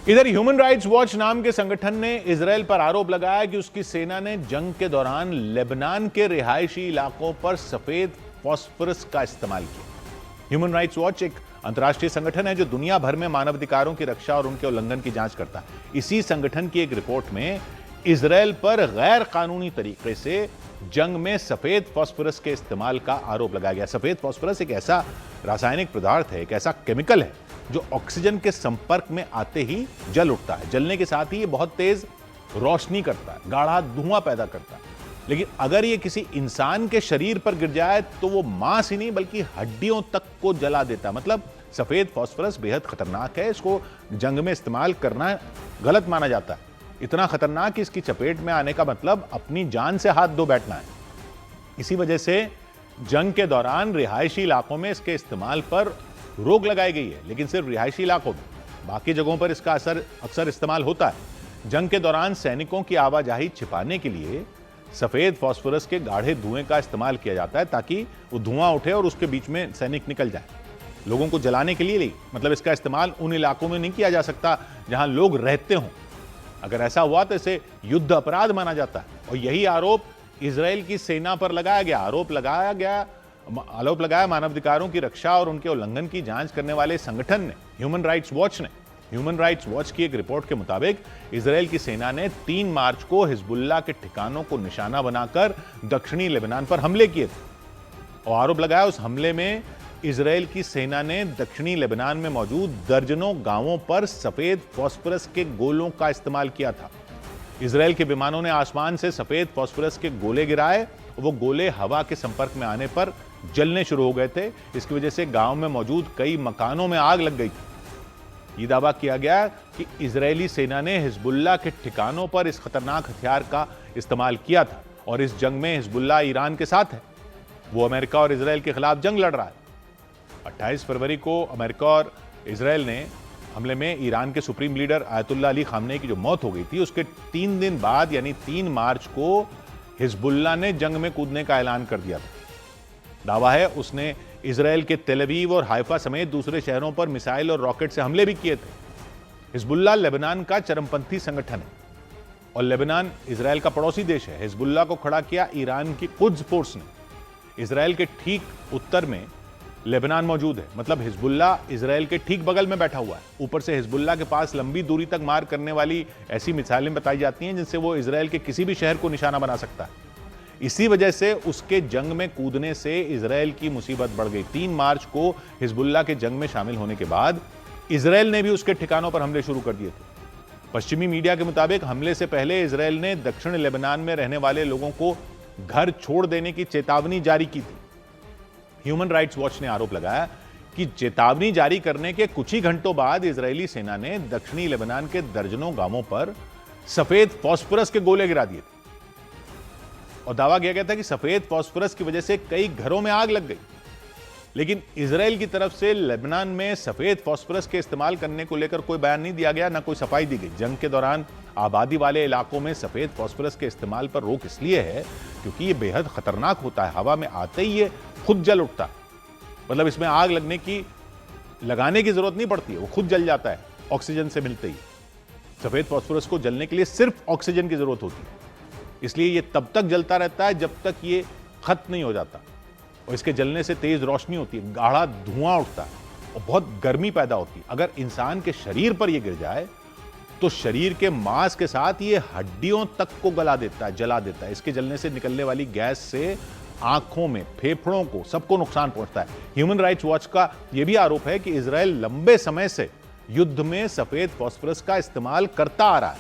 इधर human rights watch नाम के संगठन ने इजरायल पर आरोप लगाया कि उसकी सेना ने जंग के दौरान लेबनान के रिहायशी इलाकों पर सफेद फास्फोरस का इस्तेमाल किया। ह्यूमन राइट्स वॉच एक अंतर्राष्ट्रीय संगठन है जो दुनिया भर में मानवाधिकारों की रक्षा और उनके उल्लंघन की जांच करता है। इसी संगठन की एक रिपोर्ट में इजरायल पर गैर कानूनी तरीके से जंग में सफेद फास्फोरस के इस्तेमाल का आरोप लगाया गया। सफेद फास्फोरस एक ऐसा रासायनिक पदार्थ है, एक ऐसा केमिकल है जो ऑक्सीजन के संपर्क में आते ही जल उठता है। जलने के साथ ही ये बहुत तेज रोशनी करता है, गाढ़ा धुआं पैदा करता है। लेकिन अगर ये किसी इंसान के शरीर पर गिर जाए तो वो मांस ही नहीं बल्कि हड्डियों तक को जला देता है। मतलब सफेद फास्फोरस बेहद खतरनाक है, इसको जंग में इस्तेमाल करना गलत माना जाता है। इतना खतरनाक कि इसकी चपेट में आने का मतलब अपनी जान से हाथ धो बैठना है। इसी वजह से जंग के दौरान रिहायशी इलाकों में इसके इस्तेमाल पर रोक लगाई गई है, लेकिन सिर्फ रिहायशी इलाकों में, बाकी जगहों पर इसका अक्सर इस्तेमाल होता है। जंग के दौरान सैनिकों की आवाजाही छिपाने के लिए सफेद फास्फोरस के गाढ़े धुएं का इस्तेमाल किया जाता है ताकि वो धुआं उठे और उसके बीच में सैनिक निकल जाए। लोगों को जलाने के लिए नहीं, मतलब इसका इस्तेमाल उन इलाकों में नहीं किया जा सकता जहां लोग रहते हों। अगर ऐसा हुआ तो इसे युद्ध अपराध माना जाता है और यही आरोप इजरायल की सेना पर लगाया गया। आरोप लगाया मानवाधिकारों की रक्षा और उनके उल्लंघन की जांच करने वाले संगठन ने, ह्यूमन राइट्स वॉच ने। ह्यूमन राइट्स वॉच की एक रिपोर्ट के मुताबिक इजरायल की सेना ने 3 मार्च को हिजबुल्लाह के ठिकानों को निशाना बनाकर दक्षिणी लेबनान पर हमले किए थे और आरोप लगाया उस हमले में इजरायल की सेना ने दक्षिणी लेबनान में मौजूद दर्जनों गांवों पर सफेद फास्फोरस के गोलों का इस्तेमाल किया था। इजरायल के विमानों ने आसमान से सफेद फास्फोरस के गोले गिराए, वो गोले हवा के संपर्क में आने पर जलने शुरू हो गए थे। इसकी वजह से गांव में मौजूद कई मकानों में आग लग गई थी। ये दावा किया गया कि इजरायली सेना ने हिजबुल्लाह के ठिकानों पर इस खतरनाक हथियार का इस्तेमाल किया था और इस जंग में हिजबुल्लाह ईरान के साथ है। वो अमेरिका और इजरायल के खिलाफ जंग लड़ रहा है। 28 फरवरी को अमेरिका और इजरायल ने हमले में ईरान के supreme leader Ayatollah Ali Khamenei की जो मौत हो गई थी उसके 3 दिन बाद यानी 3 मार्च को हिजबुल्लाह ने जंग में कूदने का ऐलान कर दिया था। दावा है उसने इजरायल के तेल अवीव और हाइफा समेत दूसरे शहरों पर मिसाइल और रॉकेट से हमले भी किए थे। हिजबुल्लाह लेबनान का चरमपंथी संगठन है और लेबनान इजरायल का पड़ोसी देश है। हिजबुल्लाह को खड़ा किया ईरान की कुद्स फोर्स ने। इजरायल के ठीक उत्तर में लेबनान मौजूद है, मतलब हिजबुल्लाह इजरायल के ठीक बगल में बैठा हुआ है। ऊपर से हिजबुल्लाह के पास लंबी दूरी तक मार करने वाली ऐसी मिसाइलें बताई जाती हैं जिनसे वो इजरायल के किसी भी शहर को निशाना बना सकता है। इसी वजह से उसके जंग में कूदने से इजरायल की मुसीबत बढ़ गई। 3 मार्च को हिजबुल्लाह के जंग में शामिल होने के बाद इजरायल ने भी उसके ठिकानों पर हमले शुरू कर दिए थे। पश्चिमी मीडिया के मुताबिक हमले से पहले इजरायल ने दक्षिण लेबनान में रहने वाले लोगों को घर छोड़ देने की चेतावनी जारी की थी। ह्यूमन राइट्स वॉच ने आरोप लगाया कि चेतावनी जारी करने के कुछ ही घंटों बाद इजरायली सेना ने दक्षिणी लेबनान के दर्जनों गांवों पर सफेद फास्फोरस के गोले गिरा दिए थे और दावा किया गया था कि सफेद फास्फोरस की वजह से कई घरों में आग लग गई। लेकिन इजरायल की तरफ से लेबनान में सफेद फास्फोरस के इस्तेमाल करने को लेकर कोई बयान नहीं दिया गया, ना कोई सफाई दी गई। जंग के दौरान आबादी वाले इलाकों में सफेद फास्फोरस के इस्तेमाल पर रोक इसलिए है क्योंकि ये बेहद खतरनाक होता है। हवा में आते ही ये खुद जल उठता है, मतलब इसमें आग लगाने की जरूरत नहीं पड़ती है, वो खुद जल जाता है ऑक्सीजन से मिलते ही। सफेद फास्फोरस को जलने के लिए सिर्फ ऑक्सीजन की जरूरत होती है, इसलिए ये तब तक जलता रहता है जब तक ये खत्म नहीं हो जाता। और इसके जलने से तेज रोशनी होती है, गाढ़ा धुआं उठता है और बहुत गर्मी पैदा होती है। अगर इंसान के शरीर पर ये गिर जाए तो शरीर के मांस के साथ ये हड्डियों तक को गला देता है, जला देता है। इसके जलने से निकलने वाली गैस से आंखों में, फेफड़ों को, सबको नुकसान पहुंचता है। ह्यूमन राइट्स वॉच का यह भी आरोप है कि इजरायल लंबे समय से युद्ध में सफेद फास्फोरस का इस्तेमाल करता आ रहा है।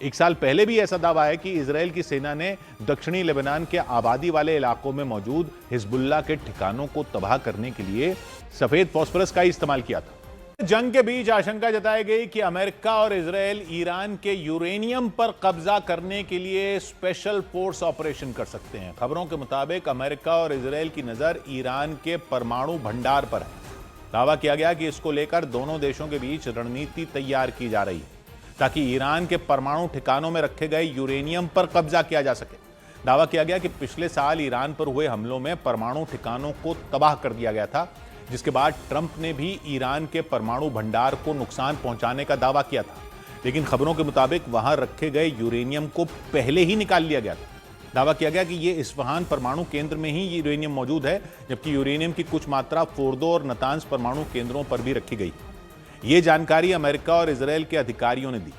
1 साल पहले भी ऐसा दावा है कि इजरायल की सेना ने दक्षिणी लेबनान के आबादी वाले इलाकों में मौजूद हिजबुल्लाह के ठिकानों को तबाह करने के लिए सफेद फास्फोरस का ही इस्तेमाल किया था। जंग के बीच आशंका जताई गई कि अमेरिका और इजरायल ईरान के यूरेनियम पर कब्जा करने के लिए स्पेशल फोर्स ऑपरेशन कर सकते हैं। खबरों के मुताबिक अमेरिका और इजरायल की नजर ईरान के परमाणु भंडार पर है। दावा किया गया कि इसको लेकर दोनों देशों के बीच रणनीति तैयार की जा रही है ताकि ईरान के परमाणु ठिकानों में रखे गए यूरेनियम पर कब्जा किया जा सके। दावा किया गया कि पिछले साल ईरान पर हुए हमलों में परमाणु ठिकानों को तबाह कर दिया गया था। जिसके बाद ट्रंप ने भी ईरान के परमाणु भंडार को नुकसान पहुंचाने का दावा किया था, लेकिन खबरों के मुताबिक वहां रखे गए यूरेनियम को पहले ही निकाल लिया गया था। दावा किया गया कि ये इस्फहान परमाणु केंद्र में ही यूरेनियम मौजूद है, जबकि यूरेनियम की कुछ मात्रा फोर्दो और नतांज परमाणु केंद्रों पर भी रखी गई। ये जानकारी अमेरिका और इजरायल के अधिकारियों ने दी।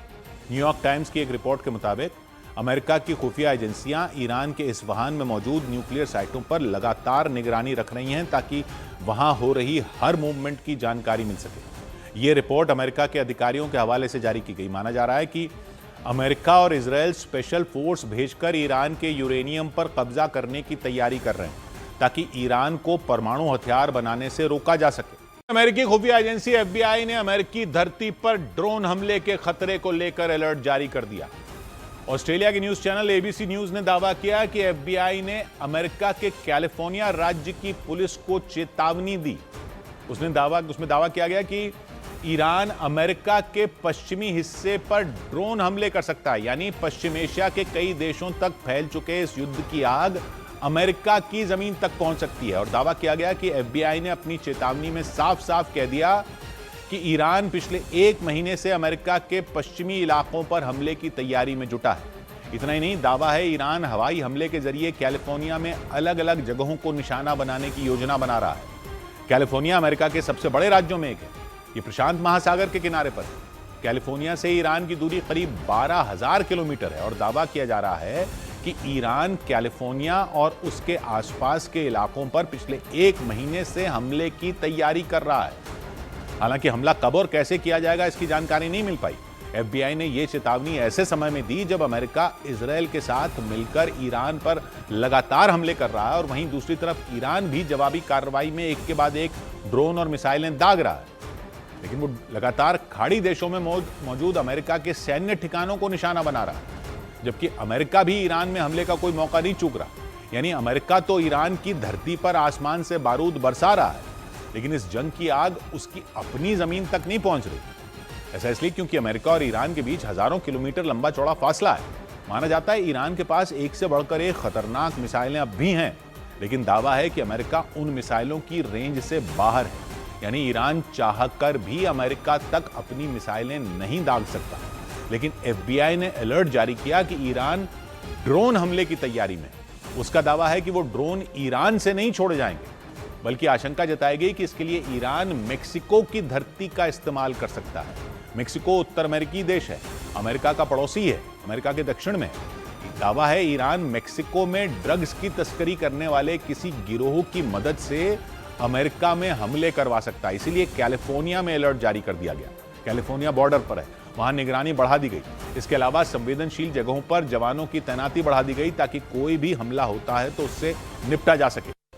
न्यूयॉर्क टाइम्स की एक रिपोर्ट के मुताबिक अमेरिका की खुफिया एजेंसियां ईरान के इस्फहान में मौजूद न्यूक्लियर साइटों पर लगातार निगरानी रख रही हैं ताकि वहां हो रही हर मूवमेंट की जानकारी मिल सके। ये रिपोर्ट अमेरिका के अधिकारियों के हवाले से जारी की गई। माना जा रहा है कि अमेरिका और इजरायल स्पेशल फोर्स भेजकर ईरान के यूरेनियम पर कब्जा करने की तैयारी कर रहे हैं ताकि ईरान को परमाणु हथियार बनाने से रोका जा सके। अमेरिकी खुफिया एजेंसी FBI ने अमेरिकी धरती पर ड्रोन हमले के खतरे को लेकर अलर्ट जारी कर दिया। ऑस्ट्रेलिया के न्यूज चैनल ABC न्यूज ने दावा किया कि FBI ने अमेरिका के कैलिफोर्निया राज्य की पुलिस को चेतावनी दी। उसमें दावा किया गया कि ईरान अमेरिका के पश्चिमी हिस्से पर ड्रोन हमले कर सकता है, यानी पश्चिम एशिया के कई देशों तक फैल चुके इस युद्ध की आग अमेरिका की जमीन तक पहुंच सकती है। और दावा किया गया कि FBI ने अपनी चेतावनी में साफ साफ कह दिया कि ईरान पिछले 1 महीने से अमेरिका के पश्चिमी इलाकों पर हमले की तैयारी में जुटा है। इतना ही नहीं, दावा है ईरान हवाई हमले के जरिए कैलिफोर्निया में अलग अलग जगहों को निशाना बनाने की योजना बना रहा है। कैलिफोर्निया अमेरिका के सबसे बड़े राज्यों में एक है। ये प्रशांत महासागर के किनारे पर है। कैलिफोर्निया से ईरान की दूरी करीब 12,000 किलोमीटर है और दावा किया जा रहा है कि ईरान कैलिफोर्निया और उसके आसपास के इलाकों पर पिछले 1 महीने से हमले की तैयारी कर रहा है। हालांकि हमला कब और कैसे किया जाएगा इसकी जानकारी नहीं मिल पाई। FBI ने यह चेतावनी ऐसे समय में दी जब अमेरिका इजरायल के साथ मिलकर ईरान पर लगातार हमले कर रहा है और वहीं दूसरी तरफ ईरान भी जवाबी कार्रवाई में एक के बाद एक ड्रोन और मिसाइलें दाग रहा है। लेकिन वो लगातार खाड़ी देशों में मौजूद अमेरिका के सैन्य ठिकानों को निशाना बना रहा है, जबकि अमेरिका भी ईरान में हमले का कोई मौका नहीं चूक रहा। यानी अमेरिका तो ईरान की धरती पर आसमान से बारूद बरसा रहा है, लेकिन इस जंग की आग उसकी अपनी जमीन तक नहीं पहुंच रही। ऐसा इसलिए क्योंकि अमेरिका और ईरान के बीच हजारों किलोमीटर लंबा चौड़ा फासला है। माना जाता है ईरान के पास एक से बढ़कर एक खतरनाक मिसाइलें अब भी हैं, लेकिन दावा है कि अमेरिका उन मिसाइलों की रेंज से बाहर है। यानी ईरान चाहकर भी अमेरिका तक अपनी मिसाइलें नहीं दाग सकता। लेकिन FBI ने अलर्ट जारी किया कि ईरान ड्रोन हमले की तैयारी में। उसका दावा है कि वो ड्रोन ईरान से नहीं छोड़े जाएंगे, बल्कि आशंका जताई गई कि इसके लिए ईरान मेक्सिको की धरती का इस्तेमाल कर सकता है। मेक्सिको उत्तर अमेरिकी देश है, अमेरिका का पड़ोसी है, अमेरिका के दक्षिण में है। दावा है ईरान मेक्सिको में ड्रग्स की तस्करी करने वाले किसी गिरोह की मदद से अमेरिका में हमले करवा सकता है। इसीलिए कैलिफोर्निया में अलर्ट जारी कर दिया गया। कैलिफोर्निया बॉर्डर पर है, वहां निगरानी बढ़ा दी गई। इसके अलावा संवेदनशील जगहों पर जवानों की तैनाती बढ़ा दी गई ताकि कोई भी हमला होता है तो उससे निपटा जा सके।